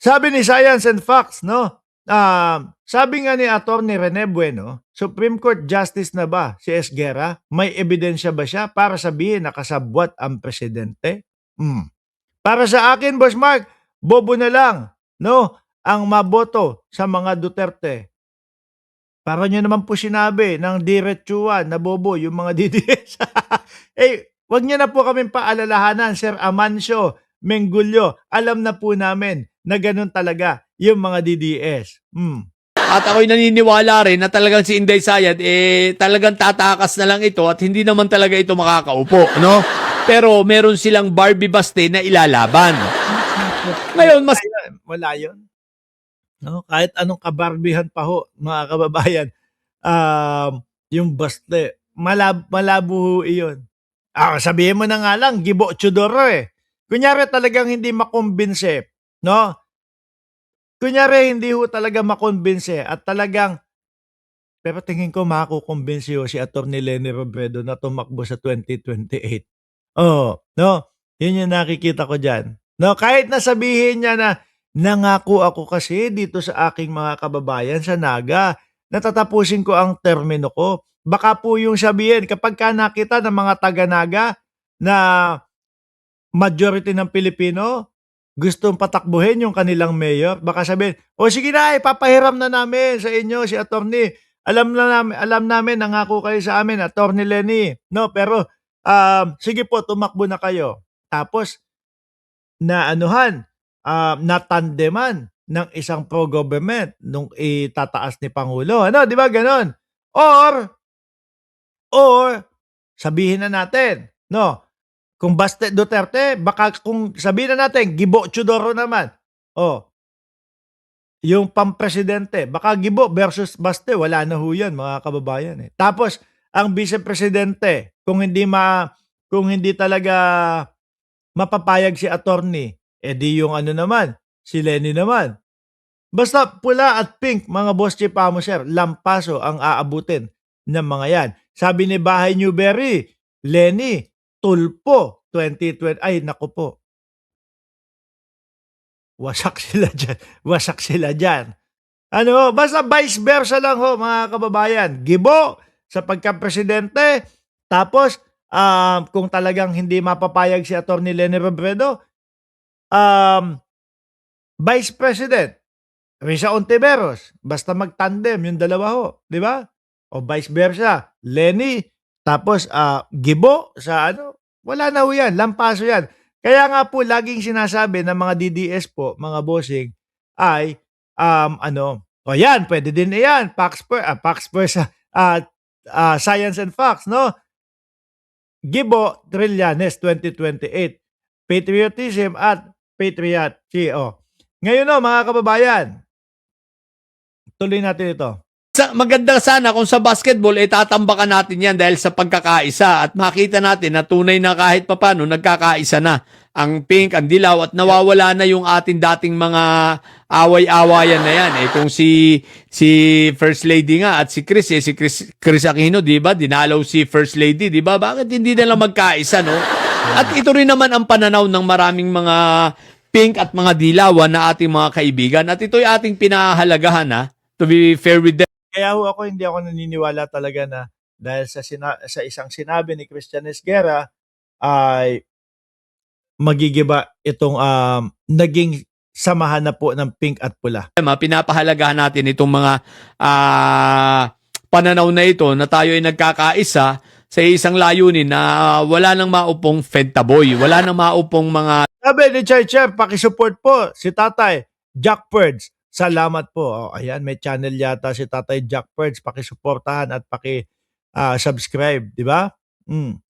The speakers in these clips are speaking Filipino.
Sabi ni Science and Facts, no? Sabi nga ni Attorney Rene Bueno, Supreme Court Justice na ba si Esguerra? May ebidensya ba siya para sabihin na kasabwat ang presidente? Para sa akin, Boss Mark, bobo na lang, no? Ang maboto sa mga Duterte. Para nyo naman po sinabi ng diretsuan na bobo yung mga DDS. Wag nyo na po kaming paalalahanan, Sir Amancio Mengulyo. Alam na po namin na ganun talaga yung mga DDS. At ako'y naniniwala rin na talagang si Inday Sayad, talagang tatakas na lang ito at hindi naman talaga ito makakaupo, no? Pero meron silang Barbie Baste na ilalaban. Ngayon, mas... Wala yun. No? Kahit anong kabarbihan pa ho, mga kababayan, yung Baste, malabo ho iyon. Sabihin mo na nga lang, Gibo Chodoro eh. Kunyari talagang hindi makumbinse, no? Kunyari hindi ho talaga makumbinse at talagang, pero tingin ko makukumbinse ho si Atty. Leni Robredo na tumakbo sa 2028. No? Yun yung nakikita ko dyan. No, kahit nasabihin niya na nangako ako kasi dito sa aking mga kababayan sa Naga, natatapusin ko ang termino ko. Baka po yung sabihin, kapag ka nakita ng mga taga-Naga na majority ng Pilipino, gustong patakbuhin yung kanilang mayor, baka sabihin, sige na, ipapahiram na namin sa inyo si attorney. Alam namin, nangako kayo sa amin, Attorney Leni. No, pero sige po, tumakbo na kayo. Tapos, natandeman ng isang pro-government nung itataas ni Pangulo. Ano, di ba ganon? Or sabihin na natin, no, kung Baste Duterte, baka kung sabihin na natin, Gibo Chodoro naman. Yung pampresidente, baka Gibo versus Baste, wala na ho yan, mga kababayan. Tapos, ang vice-presidente, kung hindi talaga mapapayag si attorney, di yung ano naman, si Leni naman. Basta pula at pink, mga boss chief amo sir, lampaso ang aabutin ng mga yan. Sabi ni Bahay Newberry, Leni, tulpo 2020. Ay, naku po. Wasak sila dyan. Basta vice versa lang ho, mga kababayan. Gibo sa pagka-presidente, tapos kung talagang hindi mapapayag si Atty. Leni Robredo, Vice President, Risa Ontiveros, basta mag-tandem yung dalawa ho, di ba? O vice versa, Leni, tapos Gibo sa wala na ho yan, lampaso yan. Kaya nga po, laging sinasabi ng mga DDS po, mga bossing, ay, yan, pwede din yan, Pax per Science and Facts, no? Gibo Trillanes 2028. Patriotism at patriotic. Ngayon mga kababayan, tuloy natin ito. Maganda sana kung sa basketball, tatambakan natin yan dahil sa pagkakaisa at makita natin na tunay na kahit papano nagkakaisa na ang pink, ang dilaw at nawawala na yung ating dating mga away-awayan na yan. Kung si First Lady nga at si Chris Aquino, di ba? Dinalaw si First Lady, di ba? Bakit hindi na lang magkaisa, no? At ito rin naman ang pananaw ng maraming mga pink at mga dilawan na ating mga kaibigan. At ito'y ating pinahahalagahan, to be fair with them. Kaya hindi ako naniniwala talaga na dahil sa isang sinabi ni Christian Esguerra ay magigiba itong naging samahan na po ng pink at pula. Pinapahalagahan natin itong mga pananaw na ito na tayo ay nagkakaisa sa isang layunin na wala nang maupong fentaboy, wala nang maupong mga... Sabi ni Chair, pakisupport po si Tatay Jack Perds. Salamat po. Ayan, may channel yata si Tatay Jack Perds. Pakisuportahan at paki-subscribe, di ba?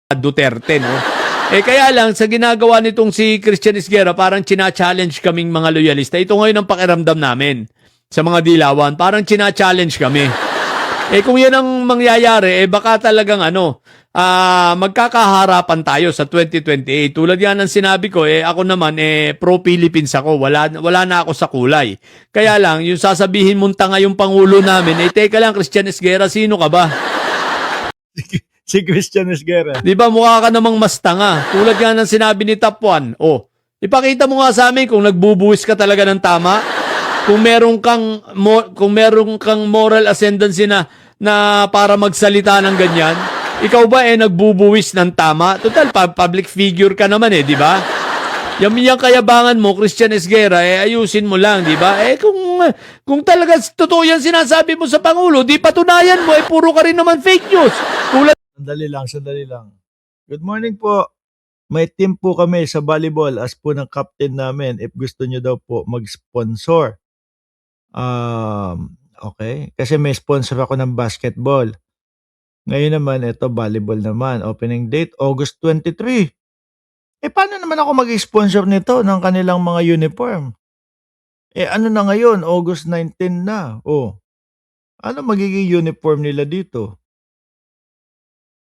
Duterte, no? Kaya lang, sa ginagawa nitong si Christian Esguerra, parang china-challenge kaming mga loyalista. Ito ngayon ang pakiramdam namin sa mga dilawan. Parang china-challenge kami. Kung yan ang mangyayari, baka talagang magkakaharapan tayo sa 2028. Tulad yan ang sinabi ko, ako naman, pro-Philippines ako. Wala na ako sa kulay. Kaya lang, yung sasabihin mong tanga yung Pangulo namin, teka lang, Christian Esguerra, sino ka ba? Si Christian Esguerra. Di ba, mukha ka namang mas tanga. Tulad yan ang sinabi ni Top 1. Ipakita mo nga sa amin kung nagbubuwis ka talaga ng tama. Kung meron kang moral ascendancy na para magsalita ng ganyan. Ikaw ba nagbubuwis ng tama? Total public figure ka naman di ba? Yung kayabangan mo, Christian Esguerra, ayusin mo lang, di ba? Kung talaga totoo yan sinasabi mo sa Pangulo, di patunayan mo, puro ka rin naman fake news. Sandali lang. Good morning po. May team po kami sa volleyball as po ng captain namin if gusto nyo daw po mag-sponsor. Okay. Kasi may sponsor ako ng basketball. Ngayon naman, ito volleyball naman. Opening date, August 23. Paano naman ako mag-sponsor nito ng kanilang mga uniform? Ano na ngayon? August 19 na. Ano magiging uniform nila dito?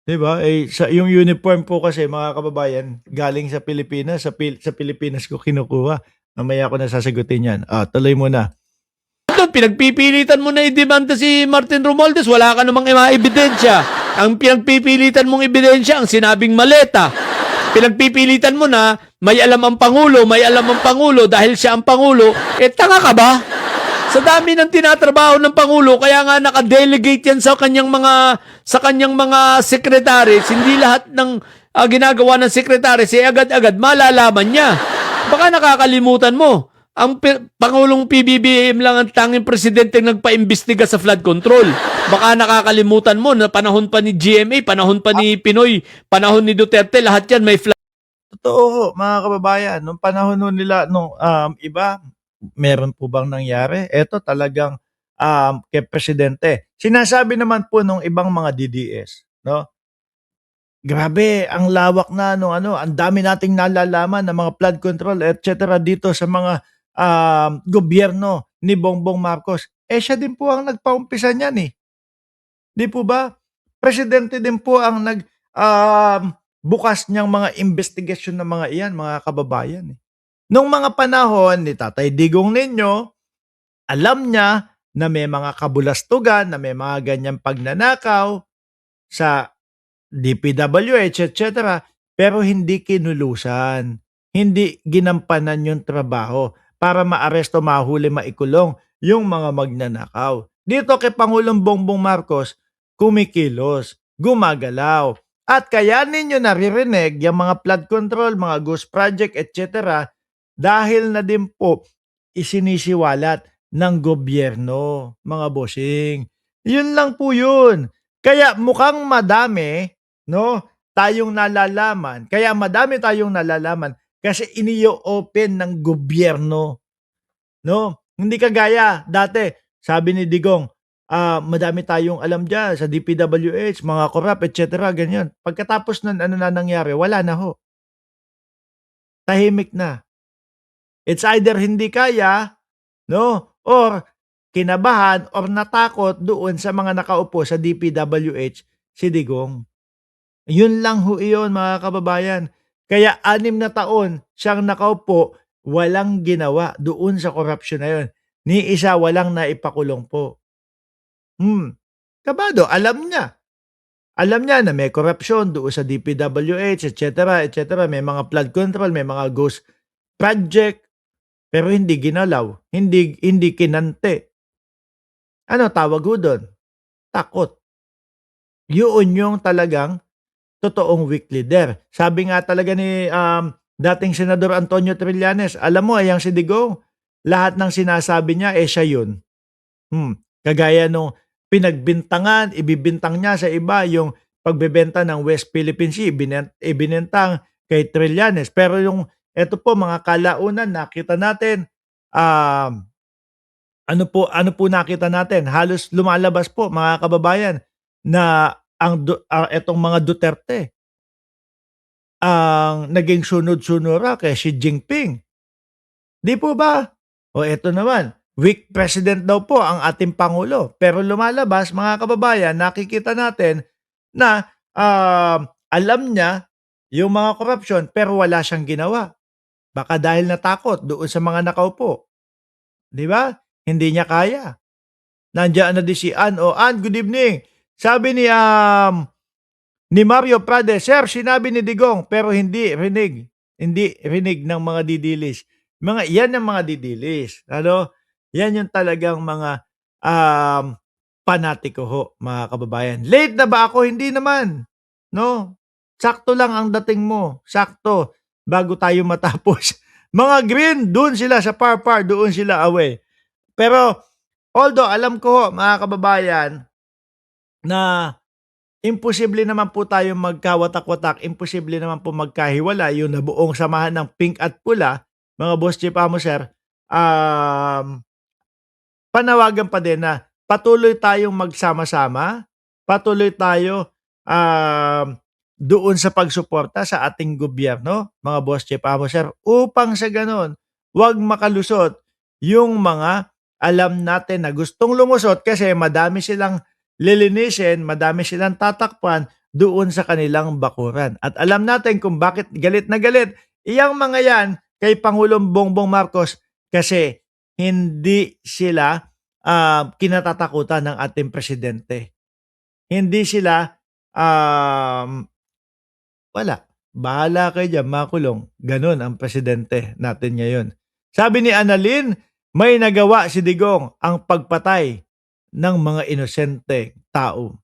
Diba? Yung uniform po kasi, mga kababayan, galing sa Pilipinas. Sa Pilipinas ko kinukuha. Mamaya ko na sasagutin yan. Tuloy mo na. Pinagpipilitan mo na i-demanda si Martin Romualdez, wala ka namang ebidensya. Ang pinagpipilitan mong ebidensya, ang sinabing maleta. Pinagpipilitan mo na, may alam ang Pangulo dahil siya ang Pangulo, tanga ka ba? Sa dami ng tinatrabaho ng Pangulo, kaya nga naka-delegate yan sa kanyang mga secretaries, hindi lahat ng ginagawa ng secretaries, agad-agad malalaman niya. Baka nakakalimutan mo, ang Pangulong PBBM lang ang tanging presidente nagpa-imbestiga sa flood control. Baka nakakalimutan mo na panahon pa ni GMA, panahon pa ni Pinoy, panahon ni Duterte, lahat yan may flood. Totoo, mga kababayan. Nung panahon nila, iba, meron po bang nangyari? Ito talagang kay presidente. Sinasabi naman po nung ibang mga DDS, no? Grabe, ang lawak na ang dami nating nalalaman ng mga flood control, etc. dito sa mga gobyerno ni Bongbong Marcos. Siya din po ang nagpaumpisa niyan eh. Di po ba? Presidente din po ang bukas niyang mga investigasyon ng mga iyan, mga kababayan. Nung mga panahon ni Tatay Digong ninyo, alam niya na may mga kabulastugan, na may mga ganyang pagnanakaw sa DPWH, etc. Pero hindi kinulusan. Hindi ginampanan yung trabaho para maaresto, mahuli, maikulong yung mga magnanakaw. Dito kay Pangulong Bongbong Marcos, kumikilos, gumagalaw. At kaya ninyo naririnig yung mga flood control, mga ghost project, etc. dahil na din po isinisiwalat ng gobyerno, mga bossing. Yun lang po yun. Kaya mukhang madami, tayong nalalaman. Kaya madami tayong nalalaman kasi iniyo-open ng gobyerno. Hindi kagaya dati, sabi ni Digong, madami tayong alam dyan sa DPWH, mga corrupt, etc. Ganyan. Pagkatapos nun, ano na nangyari? Wala na ho. Tahimik na. It's either hindi kaya, or kinabahan or natakot doon sa mga nakaupo sa DPWH si Digong. Yun lang ho iyon, mga kababayan. Kaya 6 na taon siyang nakaupo, walang ginawa doon sa corruption na yun. Ni isa walang naipakulong po. Kabado, alam niya. Alam niya na may corruption doon sa DPWH, etc., etc. May mga flood control, may mga ghost project, pero hindi ginalaw, hindi kinante. Ano tawag ho doon? Takot. Yun yung talagang totoong weak leader. Sabi nga talaga ni dating Senador Antonio Trillanes, alam mo, ayang si Digong, lahat ng sinasabi niya, siya yun. Kagaya nung pinagbintangan, ibibintang niya sa iba yung pagbebenta ng West Philippine Sea, ibinentang kay Trillanes. Pero eto po, mga kalaunan, nakita natin, ano po nakita natin? Halos lumalabas po, mga kababayan, na etong mga Duterte ang naging sunod-sunura kay Xi Jinping. Di po ba? Eto naman, weak president daw po ang ating Pangulo. Pero lumalabas, mga kababayan, nakikita natin na alam niya yung mga corruption pero wala siyang ginawa. Baka dahil natakot doon sa mga nakaupo. Di ba? Hindi niya kaya. Nandiyan na din si Ann. Ann, good evening. Sabi ni Mario Prade, Sir, sinabi ni Digong pero hindi rinig. hindi rinig ng mga didilis. Yan ang mga didilis, ano? Yan yung talagang mga, panatiko ho, mga kababayan. Late na ba ako? Hindi naman, 'no? Sakto lang ang dating mo, sakto, bago tayo matapos. Mga green, dun sila sa par-par, doon sila away. Pero although alam ko ho, mga kababayan, na imposible naman po tayong magkawatak-watak, imposible naman po magkahiwalay, yung nabuong samahan ng pink at pula, mga Boss Chief Amo Sir, um, panawagan pa din na patuloy tayong magsama-sama, patuloy tayo, doon sa pagsuporta sa ating gobyerno, mga Boss Chief Amo Sir, upang sa gano'n, 'wag makalusot yung mga alam natin na gustong lumusot kasi madami silang lilinisin, madami silang tatakpan doon sa kanilang bakuran. At alam natin kung bakit galit na galit iyang mga 'yan kay Pangulong Bongbong Marcos kasi hindi sila, kinatatakutan ng ating presidente. Hindi sila, wala, bahala kayo diyan, makulong. Gano'n ang presidente natin ngayon. Sabi ni Annalyn, may nagawa si Digong ang pagpatay ng mga inosenteng tao.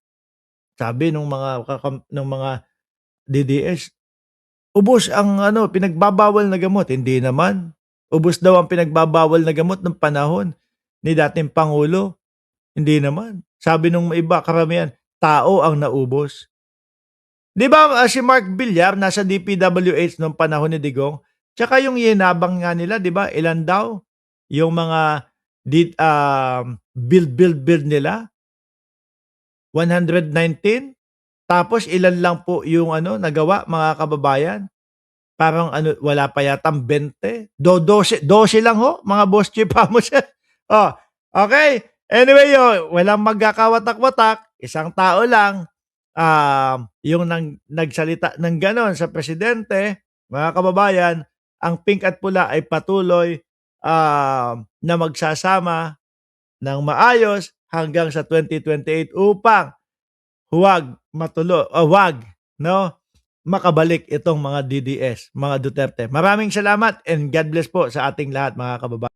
Sabi nung mga DDS, ubos ang pinagbabawal na gamot. Hindi naman. Ubos daw ang pinagbabawal na gamot ng panahon ni dating Pangulo. Hindi naman. Sabi nung iba, karamihan, tao ang naubos. 'Di ba, si Mark Villar nasa DPWH nung panahon ni Digong, tsaka yung yinabang nga nila 'di ba, ilan daw yung mga build nila, 119, tapos ilan lang po yung nagawa, mga kababayan, parang wala pa yatang 20, 12 lang ho, mga Boss Chief Amos. Oh, okay. Anyway, walang magkakawatak-watak, isang tao lang, yung nagsalita ng gano'n sa presidente, mga kababayan, ang pink at pula ay patuloy, na magsasama ng maayos hanggang sa 2028 upang huwag 'no, makabalik itong mga DDS, mga Duterte. Maraming salamat and God bless po sa ating lahat, mga kababayan.